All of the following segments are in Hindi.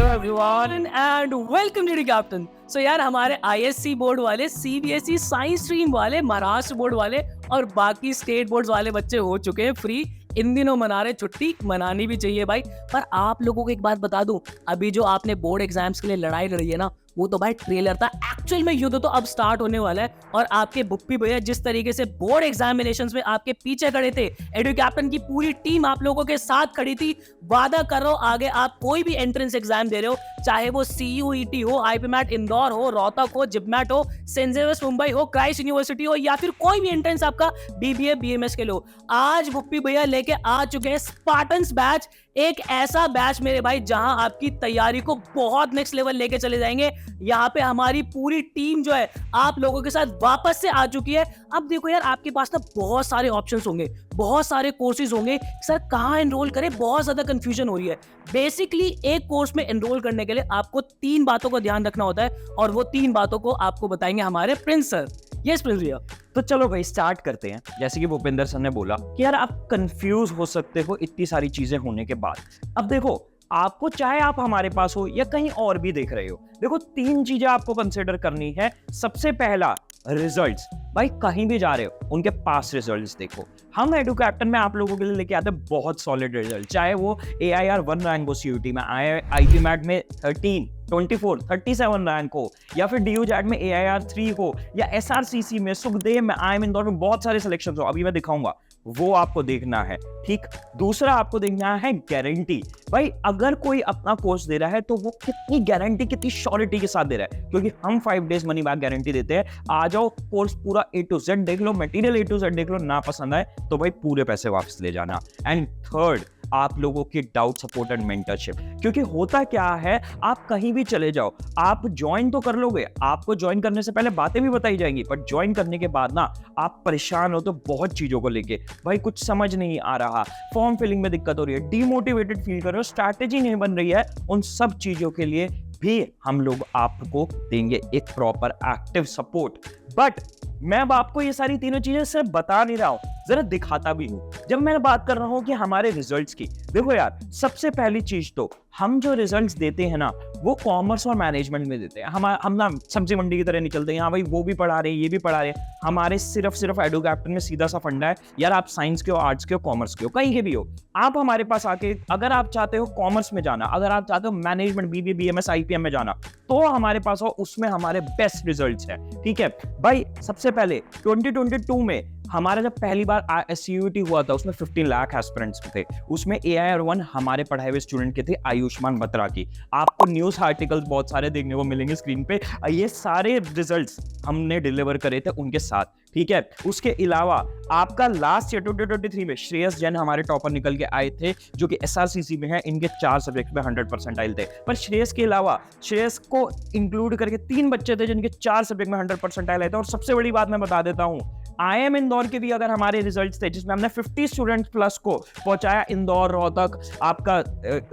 Hello everyone and welcome to the captain. So यार हमारे आईएससी बोर्ड वाले, सीबीएसई साइंस स्ट्रीम वाले, महाराष्ट्र बोर्ड वाले और बाकी स्टेट बोर्ड्स वाले बच्चे हो चुके हैं फ्री। इन दिनों मना रहे छुट्टी, मनानी भी चाहिए भाई। पर आप लोगों को एक बात बता दूं, अभी जो आपने बोर्ड एग्जाम्स के लिए लड़ाई लड़ी है ना, वो तो भाई ट्रेलर था। एक्चुअल में युद्ध तो अब स्टार्ट होने वाला है। और आपके बुप्पी भैया जिस तरीके से बोर्ड एग्जामिनेशंस में आपके पीछे खड़े थे, एडु कैप्टन की पूरी टीम आप लोगों के साथ खड़ी थी। वादा कर रहा हूं आगे आप कोई भी एंट्रेंस एग्जाम दे रहे हो, चाहे वो सीयूईटी हो, आईपीमैट इंदौर हो, रोहतक हो, जिपमैट हो, सेंट जेवियर्स मुंबई हो, क्राइस्ट यूनिवर्सिटी हो, या फिर कोई भी एंट्रेंस आपका बीबीए बीएमएस के लो, आज बुप्पी भैया लेके आ चुके हैं स्पार्टन्स बैच। एक ऐसा बैच मेरे भाई जहां आपकी तैयारी को बहुत नेक्स्ट लेवल लेके चले जाएंगे। यहाँ पे हमारी पूरी टीम जो है आप लोगों के साथ वापस से आ चुकी है। अब देखो यार, आपके पास ना बहुत सारे ऑप्शंस होंगे, बहुत सारे कोर्सेज होंगे। सर कहाँ एनरोल करें, बहुत ज्यादा कंफ्यूजन हो रही है। बेसिकली एक कोर्स में एनरोल करने के लिए आपको 3 बातों का ध्यान रखना होता है, और वो 3 बातों को आपको बताएंगे हमारे प्रिंस सर। यस प्रिंस भैया। तो चलो भाई स्टार्ट करते हैं। जैसे कि भूपेंद्र सर ने बोला कि यार आप कंफ्यूज हो सकते हो इतनी सारी चीजें होने के बाद। अब देखो, आपको चाहे आप हमारे पास हो या कहीं और भी देख रहे हो, देखो 3 चीजें आपको कंसिडर करनी है। सबसे पहला, रिजल्ट्स। भाई कहीं भी जा रहे हो, उनके पास रिजल्ट्स देखो। हम एडु कैप्टन में आप लोगों के लिए लेके आते हैं बहुत सॉलिड रिजल्ट, चाहे वो AIR 1 रैंक हो सीयूटी में, आईपीमैट में 13, 24, 37 रैंक हो, या फिर DUJAT में AIR 3 हो, या SRCC में, सुखदेव में, IIM इंदौर में बहुत सारे सिलेक्शन हो, अभी मैं दिखाऊंगा, वो आपको देखना है। ठीक। दूसरा आपको देखना है गारंटी। भाई अगर कोई अपना कोर्स दे रहा है तो वो कितनी गारंटी, कितनी श्योरिटी के साथ दे रहा है, क्योंकि हम 5 डेज मनी बैक गारंटी देते हैं। आ जाओ, कोर्स पूरा A to Z देख लो, मटेरियल A to Z देख लो, ना पसंद आए तो भाई पूरे पैसे वापस ले जाना। एंड थर्ड, आप लोगों की डाउट सपोर्ट एंड मेंटरशिप। क्योंकि होता क्या है, आप कहीं भी चले जाओ, आप ज्वाइन तो कर लोगे, आपको ज्वाइन करने से पहले बातें भी बताई जाएंगी, पर ज्वाइन करने के बाद ना आप परेशान हो तो बहुत चीजों को लेके, भाई कुछ समझ नहीं आ रहा, फॉर्म फिलिंग में दिक्कत हो रही है, डीमोटिवेटेड फील कर रहे हो, स्ट्रैटेजी नहीं बन रही है, उन सब चीजों के लिए भी हम लोग आपको देंगे एक प्रॉपर एक्टिव सपोर्ट। बट मैं अब आपको ये सारी तीनों चीजें सिर्फ बता नहीं रहा हूं, जरा दिखाता भी हूं। जब मैं बात कर रहा हूं कि हमारे रिजल्ट्स की, देखो यार, सबसे पहली चीज तो हम जो रिजल्ट्स देते हैं ना, वो कॉमर्स और मैनेजमेंट में देते हैं। हम ना सब्जी मंडी की तरह नहीं चलते, हाँ भाई वो भी पढ़ा रहे हैं, ये भी पढ़ा रहे हैं। हमारे सिर्फ एडु कैप्टन में सीधा सा फंडा है, यार आप साइंस के हो, आर्ट्स के हो, कॉमर्स के हो, कहीं के भी हो, आप हमारे पास आके, अगर आप चाहते हो कॉमर्स में जाना, अगर आप चाहते हो मैनेजमेंट, BBA BMS IPM में जाना, तो हमारे पास हो, उसमें हमारे बेस्ट रिजल्ट्स हैं। ठीक है भाई। सबसे पहले 2022 में हमारा जब पहली बार CUET हुआ था, उसमें 15 लाख एस्पिरेंट्स थे, उसमें AIR 1 हमारे पढ़ाए हुए स्टूडेंट के थे, आयुष्मान बत्रा की। आपको न्यूज आर्टिकल्स बहुत सारे देखने को मिलेंगे स्क्रीन पे, ये सारे रिजल्ट्स हमने डिलीवर करे थे उनके साथ। ठीक है। उसके अलावा आपका लास्ट ईयर 2023 में श्रेयस जैन हमारे टॉपर निकल के आए थे, जो कि SRCC में है, इनके 4 सब्जेक्ट में 100% थे। पर श्रेयस के अलावा, श्रेयस को इंक्लूड करके 3 बच्चे थे जिनके 4 सब्जेक्ट में 100% आए थे। और सबसे बड़ी बात मैं बता देता हूं, IIM इंदौर के भी अगर हमारे रिजल्ट्स थे, जिसमें हमने 50 स्टूडेंट प्लस को पहुंचाया, इंदौर, रोहतक, आपका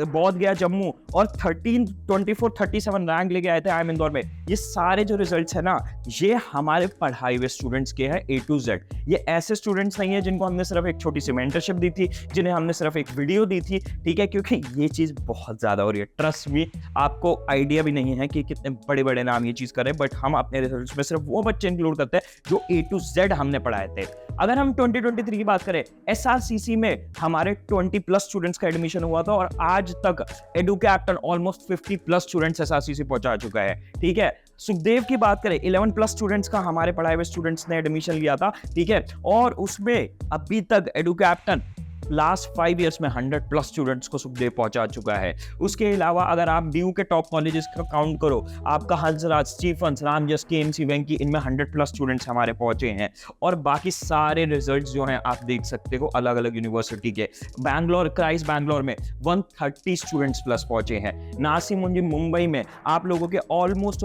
बौद्ध गया, जम्मू, और 13, 24, 37 रैंक लेके आए थे IIM इंदौर में। ये सारे जो रिजल्ट्स है ना, ये हमारे पढ़ाए हुए स्टूडेंट्स के हैं A to Z। ये ऐसे स्टूडेंट्स नहीं है जिनको हमने सिर्फ एक छोटी सी मेंटरशिप दी थी, जिन्हें हमने सिर्फ एक वीडियो दी थी। ठीक है, क्योंकि ये चीज बहुत ज्यादा हो रही है, ट्रस्ट मी। आपको आइडिया भी नहीं है कि कितने बड़े बड़े नाम ये चीज कर रहे हैं, बट हम अपने रिजल्ट्स में सिर्फ वो बच्चे इंक्लूड करते हैं जो A to Z हमने पढ़ाए थे। अगर हम 2023 की बात करें, SRCC में हमारे 20+ स्टूडेंट्स का एडमिशन हुआ था, और आज तक एडु कैप्टन ऑलमोस्ट 50+ स्टूडेंट्स SRCC पहुंचा चुका है। ठीक है। सुखदेव की बात करें, 11+ स्टूडेंट्स का हमारे पढ़ाए हुए स्टूडेंट्स ने एडमिशन लिया था। ठीक है। और उसमें अभी तक एडु कैप्टन लास्ट 5 इयर्स में 100+ स्टूडेंट्स को सुखदेव पहुंचा चुका है। उसके अलावा अगर आप DU के टॉप कॉलेजेस का काउंट करो, आपका हंसराज, स्टीफंस, रामजस, KMC, वेंकी, इनमें 100+ स्टूडेंट्स हमारे पहुंचे हैं। और बाकी सारे रिजल्ट्स जो हैं आप देख सकते हो अलग अलग यूनिवर्सिटी के। बैंगलोर, क्राइस्ट बैंगलोर में 130 स्टूडेंट्स प्लस पहुंचे हैं। नासिक मुंजी मुंबई में आप लोगों के ऑलमोस्ट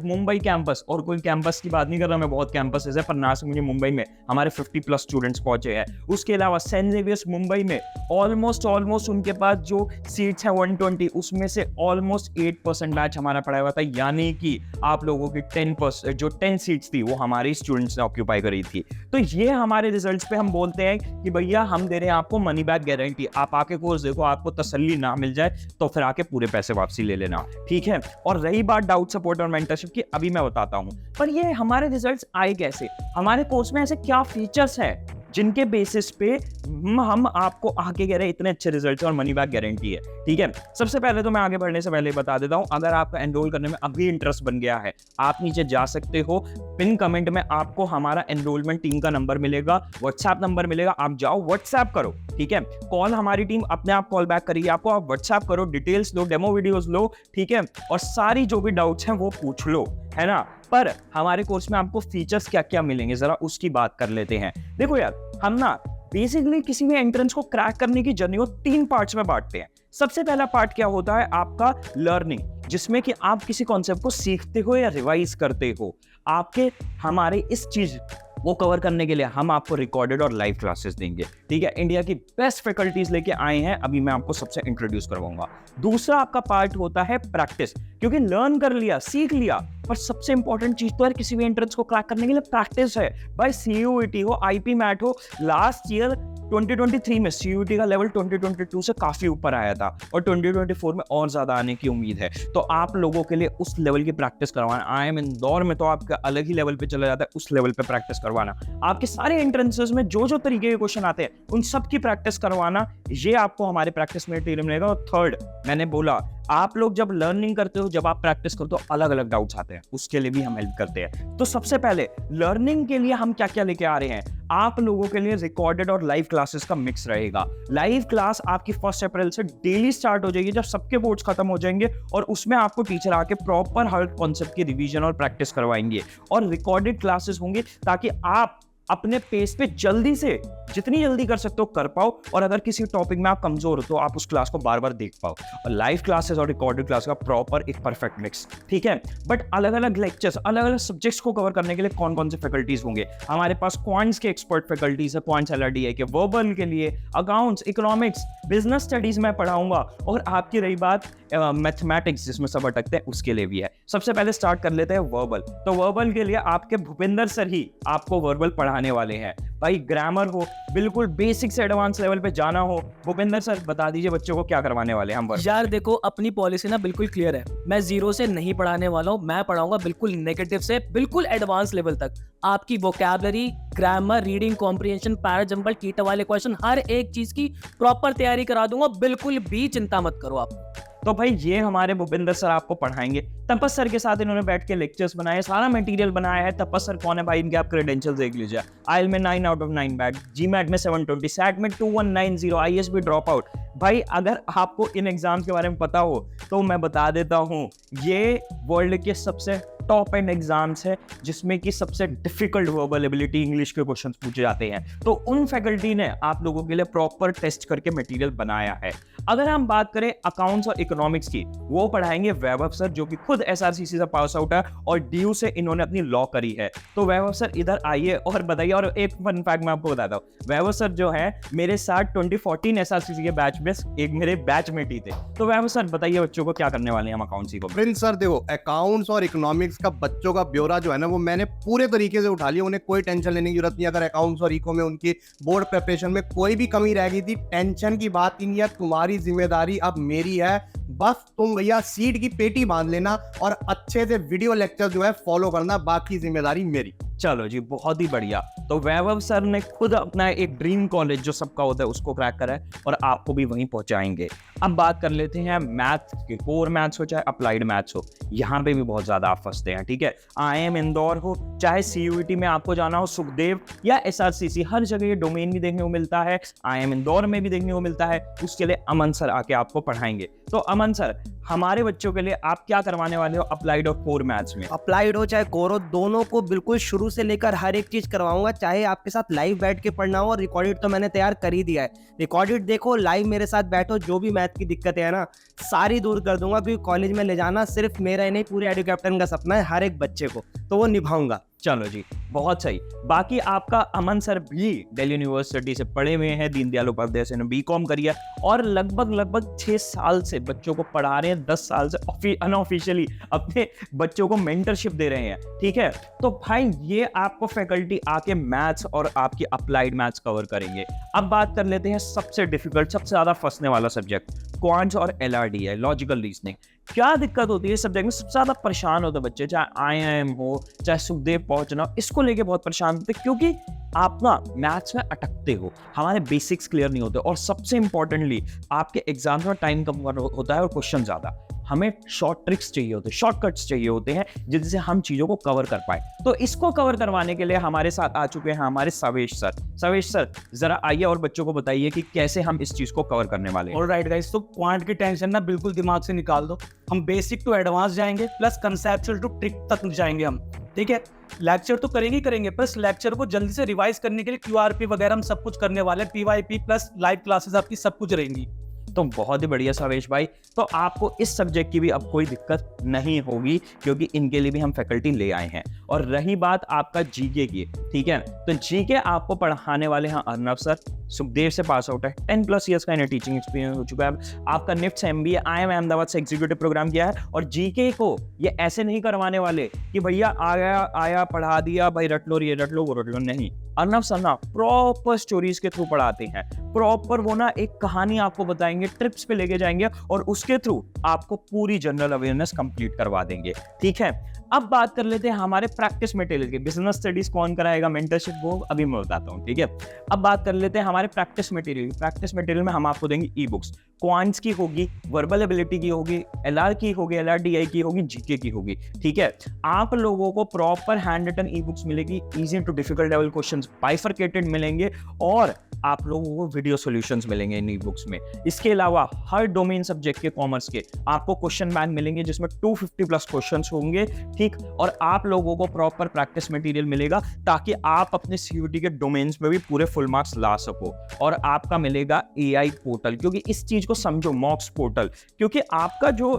मुंबई कैंपस, और कोई कैंपस की बात नहीं कर रहा मैं, बहुत कैंपसेस है, पर नासिक मुंजी मुंबई में हमारे 50+ स्टूडेंट्स पहुंचे हैं। उसके अलावा सेंट जेवियर IBS मुंबई में ऑलमोस्ट उनके पास जो सीट्स हैं 120, उसमें से ऑलमोस्ट 8% बैच हमारा पढ़ा हुआ था, यानी कि आप लोगों की 10% जो 10 सीट्स थी वो हमारे स्टूडेंट्स ने ऑक्यूपाई करी थी। तो ये हमारे रिजल्ट्स पे हम बोलते हैं कि भैया हम दे रहे हैं आपको मनी बैक गारंटी, आप आके कोर्स देखो, आपको तसल्ली ना मिल जाए तो फिर आके पूरे पैसे वापसी ले लेना, ठीक है। और रही बात डाउट सपोर्ट और मेंटरशिप की, अभी मैं बताता हूं। पर ये हमारे रिजल्ट्स आए कैसे, हमारे कोर्स में ऐसे क्या फीचर्स है जिनके बेसिस पे हम आपको आगे कह रहे हैं इतने अच्छे रिजल्ट्स और मनी बैक गारंटी है, ठीक है। सबसे पहले तो मैं आगे बढ़ने से पहले बता देता हूं, अगर आपका एनरोल करने में अभी इंटरेस्ट बन गया है, आप नीचे जा सकते हो, पिन कमेंट में आपको हमारा एनरोलमेंट टीम का नंबर मिलेगा, व्हाट्सएप नंबर मिलेगा, आप जाओ व्हाट्सएप करो, ठीक है। कॉल हमारी टीम अपने आप कॉल बैक करेगी आपको, आप व्हाट्सएप करो, डिटेल्स लो, डेमो वीडियोस लो, ठीक है, और सारी जो भी डाउट्स हैं वो पूछ लो, है ना। पर हमारे कोर्स में आपको फीचर्स क्या क्या मिलेंगे जरा उसकी बात कर लेते हैं। देखो यार, हम ना बेसिकली किसी भी एंट्रेंस को क्रैक करने की जर्नी को 3 पार्ट्स में बांटते हैं। सबसे पहला पार्ट क्या होता है, आपका लर्निंग, जिसमें कि आप किसी कॉन्सेप्ट को सीखते हो या रिवाइज करते हो। आपके हमारे इस चीज वो कवर करने के लिए हम आपको रिकॉर्डेड और लाइव क्लासेस देंगे, ठीक है। इंडिया की बेस्ट फैकल्टीज लेके आए हैं, अभी मैं आपको सबसे इंट्रोड्यूस करवाऊंगा। दूसरा आपका पार्ट होता है प्रैक्टिस, क्योंकि लर्न कर लिया, सीख लिया, पर सबसे इंपॉर्टेंट चीज तो यार किसी भी एंट्रेंस को क्रैक करने के लिए प्रैक्टिस है। भाई CUET हो, IP मैट हो, लास्ट ईयर 2023 में CUET का लेवल 2022 से काफी ऊपर आया था और 2024 में और ज्यादा आने की उम्मीद है। तो आप लोगों के लिए उस लेवल की प्रैक्टिस करवाना, IIM इंदौर में तो आपका अलग ही लेवल पे चला जाता है, उस लेवल पे प्रैक्टिस करवाना, आपके सारे एंट्रेंसेस में जो जो तरीके के क्वेश्चन आते हैं उन सब की प्रैक्टिस करवाना, ये आपको हमारे प्रैक्टिस मटेरियल मिलेगा। और थर्ड, मैंने बोला आप लोग जब लर्निंग करते हो, जब आप प्रैक्टिस करते हो, अलग अलग डाउट्स आते हैं, उसके लिए भी हम हेल्प करते हैं। तो सबसे पहले लर्निंग के लिए हम क्या क्या लेके आ रहे हैं, आप लोगों के लिए रिकॉर्डेड और लाइव क्लासेस का मिक्स रहेगा। लाइव क्लास आपकी 1 अप्रैल से डेली स्टार्ट हो जाएगी, जब सबके बोर्ड्स खत्म हो जाएंगे, और उसमें आपको टीचर आके प्रॉपर हर कॉन्सेप्ट की रिवीजन और प्रैक्टिस करवाएंगे। और रिकॉर्डेड क्लासेस होंगे ताकि आप अपने पेस पे जल्दी से, जितनी जल्दी कर सकते हो कर पाओ, और अगर किसी टॉपिक में आप कमजोर हो तो आप उस क्लास को बार बार देख पाओ। और लाइव क्लासेस और रिकॉर्डेड क्लास का प्रॉपर एक परफेक्ट मिक्स, ठीक है। बट अलग अलग लेक्चर्स, अलग अलग सब्जेक्ट्स को कवर करने के लिए कौन कौन से फैकल्टीज होंगे, हमारे पास क्वांट्स के एक्सपर्ट फैकल्टीज है, क्वांट्स LRDI के, वर्बल के लिए अकाउंट्स, इकोनॉमिक्स, बिजनेस स्टडीज मैं पढ़ाऊंगा, और आपकी रही बात मैथमेटिक्स जिसमें सब अटकते हैं, उसके लिए भी है। सबसे पहले स्टार्ट कर लेते हैं वर्बल। तो वर्बल के लिए आपके भूपेंद्र सर ही आपको वर्बल पढ़ाने वाले हैं। भाई ग्रामर हो, बिल्कुल बेसिक से एडवांस लेवल पे जाना हो, भूपेंद्र सर बता दीजिए बच्चों को क्या करवाने वाले हैं हम वर्बल। यार देखो, अपनी पॉलिसी ना बिल्कुल क्लियर है, मैं 0 से नहीं पढ़ाने वाला हूँ, मैं पढ़ाऊंगा बिल्कुल नेगेटिव से बिल्कुल एडवांस लेवल तक। आपकी vocabulary, grammar, reading comprehension, parajumble, कीटा वाले क्वेश्चन, हर एक चीज की प्रॉपर तैयारी करा दूंगा, बिल्कुल भी चिंता मत करो आप। तो भाई ये हमारे भूपेंद्र सर आपको पढ़ाएंगे। तपस सर के साथ इन्होंने बैठ के लेक्चर्स बनाए, सारा मटेरियल बनाया है। तपस सर कौन है भाई, इनके आप क्रेडेंशियल्स देख लीजिए। आइल में 9 आउट ऑफ 9 बैट, GMAT में 720, सैट में 2190, ISB ड्रॉप आउट। भाई अगर आपको इन एग्जाम्स के बारे में पता हो तो मैं बता देता हूँ, ये वर्ल्ड के सबसे टॉप एंड एग्जाम्स है जिसमें कि सबसे डिफिकल्ट वर्बल एबिलिटी इंग्लिश के क्वेश्चंस पूछे जाते हैं। तो उन फैकल्टी ने आप लोगों के लिए प्रॉपर टेस्ट करके मटेरियल बनाया है। अगर हम बात करें अकाउंट्स और इकोनॉमिक्स की, वो पढ़ाएंगे वैभव सर, जो कि खुद SRCC से पास आउट है और DU से इन्होंने अपनी लॉ करी है। तो वैभव सर इधर आइए और बताइए। और एक फन फैक्ट मैं आपको बताता हूँ, वैभव सर जो है मेरे साथ 2014 SRCC के बैच में एक मेरे बैचमेट ही थे। तो वैभव सर बताइए बच्चों को क्या करने वाले हैं हम अकाउंट्स को। प्रिंस सर देखो, अकाउंट्स और इकोनॉमिक्स का बच्चों का ब्यौरा जो है ना, वो मैंने पूरे तरीके से उठा लिया। उन्हें कोई टेंशन लेने की जरूरत नहीं। अगर अकाउंट्स और इको में उनकी बोर्ड प्रिपरेशन में कोई भी कमी रह गई थी, टेंशन की बात ही नहीं है। तुम्हारी जिम्मेदारी अब मेरी है, बस तुम भैया सीट की पेटी बांध लेना और अच्छे से वीडियो लेक्चर जो है फॉलो करना, बाकी जिम्मेदारी मेरी। चलो जी, बहुत ही बढ़िया। तो वैभव सर ने खुद अपना एक ड्रीम कॉलेज जो सबका होता है उसको क्रैक करा है और आपको भी वहीं पहुंचाएंगे। अब बात कर लेते हैं मैथ के, कोर मैथ्स हो चाहे अप्लाइड मैथ्स हो, यहाँ पे भी बहुत ज्यादा आप फंसते हैं, ठीक है। IIM इंदौर हो चाहे CUET में आपको जाना हो, सुखदेव या SRCC, हर जगह ये डोमेन भी देखने को मिलता है, IIM इंदौर में भी देखने को मिलता है। उसके लिए अमन सर आके आपको पढ़ाएंगे। तो अमन सर, हमारे बच्चों के लिए आप क्या करवाने वाले हो अप्लाइड और कोर मैथ्स में? अप्लाइड हो चाहे कोर हो, दोनों को बिल्कुल शुरू से लेकर हर एक चीज करवाऊंगा, चाहे आपके साथ लाइव बैठ के पढ़ना हो। और रिकॉर्डेड तो मैंने तैयार कर ही दिया है, रिकॉर्डेड देखो, लाइव मेरे साथ बैठो, जो भी मैथ की दिक्कतें है ना सारी दूर कर दूंगा। क्योंकि कॉलेज में ले जाना सिर्फ मेरा ही नहीं, पूरे एडुकैप्टन का सपना है, हर एक बच्चे को, तो वो निभाऊंगा। चलो जी, बहुत सही। बाकी आपका अमन सर भी दिल्ली यूनिवर्सिटी से पढ़े हुए हैं, दीनदयाल उपाध्याय से बीकॉम करी है और लगभग 6 साल से बच्चों को पढ़ा रहे हैं, 10 साल से अनऑफिशियली अपने बच्चों को मेंटरशिप दे रहे हैं, ठीक है। तो भाई ये आपको फैकल्टी आके मैथ्स और आपकी अप्लाइड मैथ्स कवर करेंगे। अब बात कर लेते हैं सबसे डिफिकल्ट, सबसे ज्यादा फंसने वाला सब्जेक्ट, क्वांट्स और LRD है, लॉजिकल रीजनिंग। क्या दिक्कत होती है इस सब्जेक्ट में? सबसे ज्यादा परेशान होते बच्चे, चाहे IIM हो चाहे सुखदेव पहुंचना, इसको लेके बहुत परेशान होते क्योंकि आप ना मैथ्स में अटकते हो, हमारे बेसिक्स क्लियर नहीं होते और सबसे इंपॉर्टेंटली आपके एग्जाम में टाइम कम होता है और क्वेश्चन ज्यादा। हमें शॉर्ट ट्रिक्स चाहिए होते हैं, शॉर्टकट्स चाहिए होते हैं जिनसे हम चीजों को कवर कर पाए। तो इसको कवर करवाने के लिए हमारे साथ आ चुके हैं हमारे सवेश सर। सवेश सर जरा आइए और बच्चों को बताइए कि कैसे हम इस चीज को कवर करने वाले हैं। ऑलराइट गाइस, तो क्वांट की टेंशन ना बिल्कुल दिमाग से निकाल दो। हम बेसिक टू एडवांस जाएंगे प्लस कंसेप्चुअल टू ट्रिक तक जाएंगे हम, ठीक है। लेक्चर तो करेंगे ही करेंगे, प्लस लेक्चर को जल्दी से रिवाइज करने के लिए QRP वगैरह हम सब कुछ करने वाले हैं, PYP प्लस लाइव क्लासेस आपकी सब कुछ रहेंगी। तो बहुत ही बढ़िया सवेश भाई, तो आपको इस सब्जेक्ट की भी अब कोई दिक्कत नहीं होगी क्योंकि इनके लिए भी हम फैकल्टी ले आए हैं। और रही बात आपका जीके की, ठीक है, तो जीके आपको पढ़ाने वाले हैं अर्नव सर, सुखदेव से पास आउट है, 10+ ईयर्स का इन्हें टीचिंग एक्सपीरियंस हो चुका है। आपका निफ्ट MBA IIM अहमदाबाद से एग्जीक्यूटिव प्रोग्राम किया है। और जीके को ये ऐसे नहीं करवाने वाले कि भैया आया पढ़ा दिया भाई, रट लो ये रट लो वो रट लो, नहीं। अर्नव सर ना प्रॉपर स्टोरीज के थ्रू पढ़ाते हैं, प्रॉपर वो ना एक कहानी आपको बताएंगे, ट्रिप्स पे लेके जाएंगे और उसके थ्रू आपको पूरी जनरल अवेयरनेस कंप्लीट करवा देंगे, ठीक है। अब बात कर लेते हैं हमारे प्रैक्टिस मटेरियल की। बिजनेस स्टडीज कौन कराएगा, मेंटरशिप, वो अभी मैं बताता हूँ, ठीक है। अब बात कर लेते हैं हमारे प्रैक्टिस मटेरियल। प्रैक्टिस मटेरियल में हम आपको देंगे ई बुक्स, क्वांट्स की होगी, वर्बल एबिलिटी की होगी, LR की होगी, LRDI की होगी, जीके की होगी, ठीक है। आप लोगों को proper handwritten e books मिलेगी, easy to difficult level questions bifurcated मिलेंगे और आप लोगों को वीडियो सॉल्यूशंस मिलेंगे इन ई बुक्स में। इसके अलावा हर डोमेन सब्जेक्ट के कॉमर्स के आपको क्वेश्चन बैंक मिलेंगे जिसमें 250+ क्वेश्चंस होंगे, ठीक। और आप लोगों को प्रॉपर प्रैक्टिस मटेरियल मिलेगा ताकि आप अपने CUET के डोमेन्स में भी पूरे फुल मार्क्स ला सको। और आपका मिलेगा AI पोर्टल, क्योंकि इस चीज को समझो, मॉक्स पोर्टल, क्योंकि आपका जो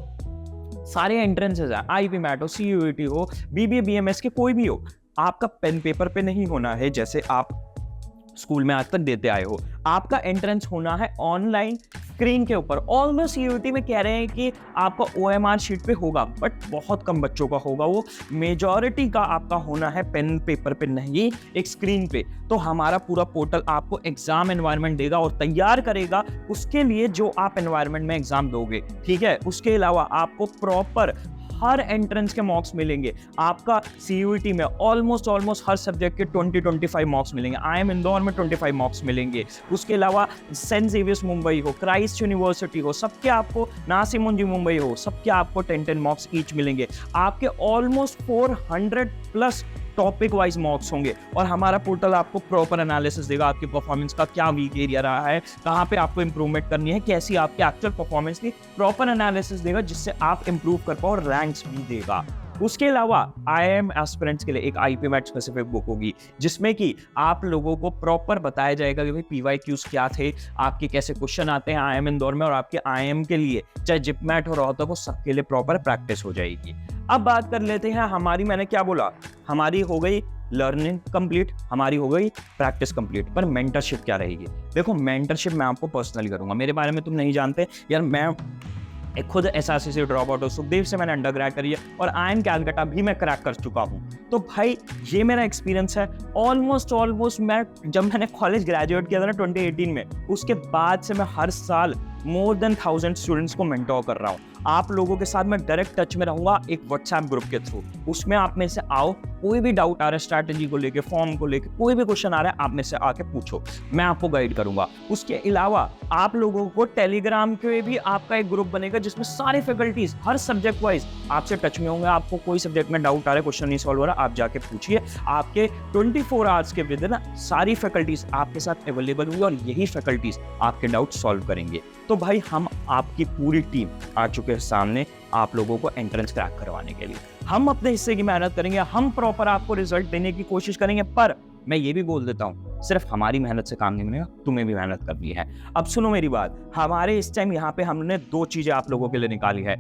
सारे एंट्रेंसेस है, IB मैट हो, CUET हो, BBA BMS के कोई भी हो, आपका पेन पेपर पे नहीं होना है जैसे आप स्कूल में आज तक देते आए हो। आपका एंट्रेंस होना है ऑनलाइन स्क्रीन के ऊपर। ऑलमोस्ट CUET में कह रहे हैं कि आपका OMR शीट पे होगा, बट बहुत कम बच्चों का होगा वो। मेजॉरिटी का आपका होना है पेन पेपर पे नहीं, एक स्क्रीन पे। तो हमारा पूरा पोर्टल आपको एग्जाम एनवायरनमेंट देगा और तैयार करेगा उसके लिए जो आप एनवायरनमेंट में एग्जाम दोगे, ठीक है। उसके अलावा आपको प्रॉपर हर एंट्रेंस के मॉक्स मिलेंगे। आपका CUET में ऑलमोस्ट हर सब्जेक्ट के 20-25 मॉक्स मिलेंगे। IIM इंदौर में 25 मॉक्स मिलेंगे। उसके अलावा सेंट जेवियर्स मुंबई हो, क्राइस्ट यूनिवर्सिटी हो, सबके आपको, नासिमुंजी मुंबई हो, सबके आपको 10 मॉक्स ईच मिलेंगे। आपके ऑलमोस्ट 400+ टॉपिक वाइज मॉक्स होंगे और हमारा पोर्टल आपको प्रॉपर एनालिसिस देगा, आपकी परफॉर्मेंस का क्या वीक एरिया रहा है, कहाँ पे आपको इंप्रूवमेंट करनी है, कैसी आपकी एक्चुअल परफॉर्मेंस की प्रॉपर एनालिसिस देगा जिससे आप इंप्रूव कर पाओ और रैंक्स भी देगा। उसके अलावा IIM एस्पिरेंट्स के लिए एक IP मैट स्पेसिफिक बुक होगी जिसमें कि आप लोगों को प्रॉपर बताया जाएगा कि भाई PYQs क्या थे, आपके कैसे क्वेश्चन आते हैं IIM इंदौर में, और आपके IIM के लिए चाहे जिप मैट हो रहा होता है वो सबके लिए प्रॉपर प्रैक्टिस हो जाएगी। अब बात कर लेते हैं हमारी, मैंने क्या बोला, हमारी हो गई लर्निंग कंप्लीट, हमारी हो गई प्रैक्टिस कंप्लीट, पर मेंटरशिप क्या रहेगी? देखो मेंटरशिप मैं आपको पर्सनली करूंगा, मेरे बारे में तुम नहीं जानते यार, मैं एक खुद SRC से ड्रॉप आउट हो, सुखदेव से मैंने अंडर ग्रेड करी है और IIM कैलकाटा भी मैं क्रैक कर चुका हूँ। तो भाई ये मेरा एक्सपीरियंस है। ऑलमोस्ट मैं जब मैंने कॉलेज ग्रेजुएट किया था ना 2018 में, उसके बाद से मैं हर साल more than 1000 स्टूडेंट्स को मेंटोर कर रहा हूँ। आप लोगों के साथ मैं डायरेक्ट टच में रहूंगा एक व्हाट्सएप ग्रुप के थ्रू। उसमें आप में से आओ, कोई भी डाउट आ रहा है स्ट्रैटेजी को लेके, फॉर्म को लेके, कोई भी क्वेश्चन आ रहा है, आप में से आके पूछो, मैं आपको गाइड करूंगा। उसके अलावा आप लोगों को टेलीग्राम पे भी आपका एक ग्रुप बनेगा जिसमें सारे फैकल्टीज हर सब्जेक्ट वाइज आपसे टच में होंगे। आपको कोई सब्जेक्ट में डाउट आ रहा है, क्वेश्चन नहीं सॉल्व हो रहा, आप जाके पूछिए। आपके 24 आवर्स के विदिन सारी फैकल्टीज आपके साथ अवेलेबल होंगी और यही फैकल्टीज आपके डाउट सॉल्व करेंगे। तो भाई हम आपकी पूरी टीम आ चुके हैं सामने आप लोगों को एंट्रेंस क्रैक करवाने के लिए। हम अपने हिस्से की मेहनत करेंगे, हम प्रॉपर आपको रिजल्ट देने की कोशिश करेंगे, पर मैं ये भी बोल देता हूँ सिर्फ हमारी मेहनत से काम नहीं बनेगा, तुम्हें भी मेहनत करनी है। अब सुनो मेरी बात, हमारे इस टाइम यहाँ पे हमने 2 चीजें आप लोगों के लिए निकाली है,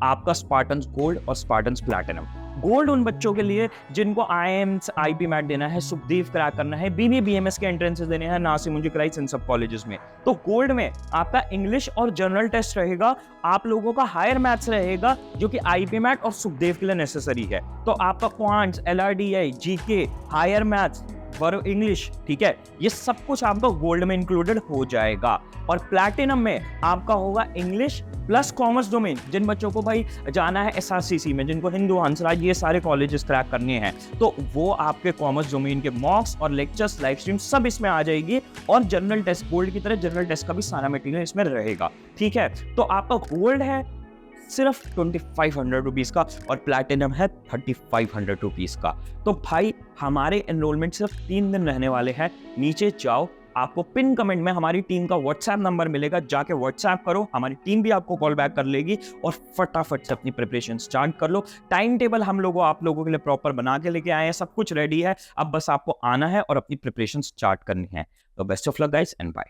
आपका स्पार्टन्स गोल्ड और स्पार्टन्स प्लैटिनम। गोल्ड उन बच्चों के लिए जिनको IIMS IP मैट देना है, सुखदेव क्रैक करना है, BBA BMS के एंट्रेंसेस देने हैं, नासिम मुझे क्राइस इन सब कॉलेजेस में। तो गोल्ड में आपका इंग्लिश और जनरल टेस्ट रहेगा, आप लोगों का हायर मैथ्स रहेगा जो कि IP मैट और सुखदेव के लिए नेसेसरी है। तो आपका quants, LRDI, GK, higher maths, verb English, ठीक है, ये सब कुछ आपका गोल्ड में इंक्लूडेड हो जाएगा। और प्लैटिनम में आपका होगा इंग्लिश प्लस कॉमर्स डोमेन, जिन बच्चों को भाई जाना है SRCC में, जिनको हिंदू, हंसराज, ये सारे कॉलेजेस क्रैक करने हैं, तो वो आपके कॉमर्स डोमेन के मॉक्स और लेक्चर्स, लाइव स्ट्रीम सब इसमें आ जाएगी। और जनरल टेस्ट, गोल्ड की तरह जनरल टेस्ट का भी सारा मटेरियल इसमें रहेगा, ठीक है। तो आपका गोल्ड है सिर्फ 2500 रुपीज़ का और प्लैटिनम है 3500 रुपीज़ का। तो भाई हमारे एनरोलमेंट सिर्फ 3 दिन रहने वाले हैं। नीचे जाओ, आपको पिन कमेंट में हमारी टीम का व्हाट्सएप नंबर मिलेगा, जाके व्हाट्सएप करो, हमारी टीम भी आपको कॉल बैक कर लेगी और फटाफट से अपनी प्रिपरेशन स्टार्ट कर लो। टाइम टेबल हम लोग आप लोगों के लिए प्रॉपर बना के लेके आए हैं, सब कुछ रेडी है, अब बस आपको आना है और अपनी प्रिपरेशन स्टार्ट करनी है। तो best of luck guys and bye.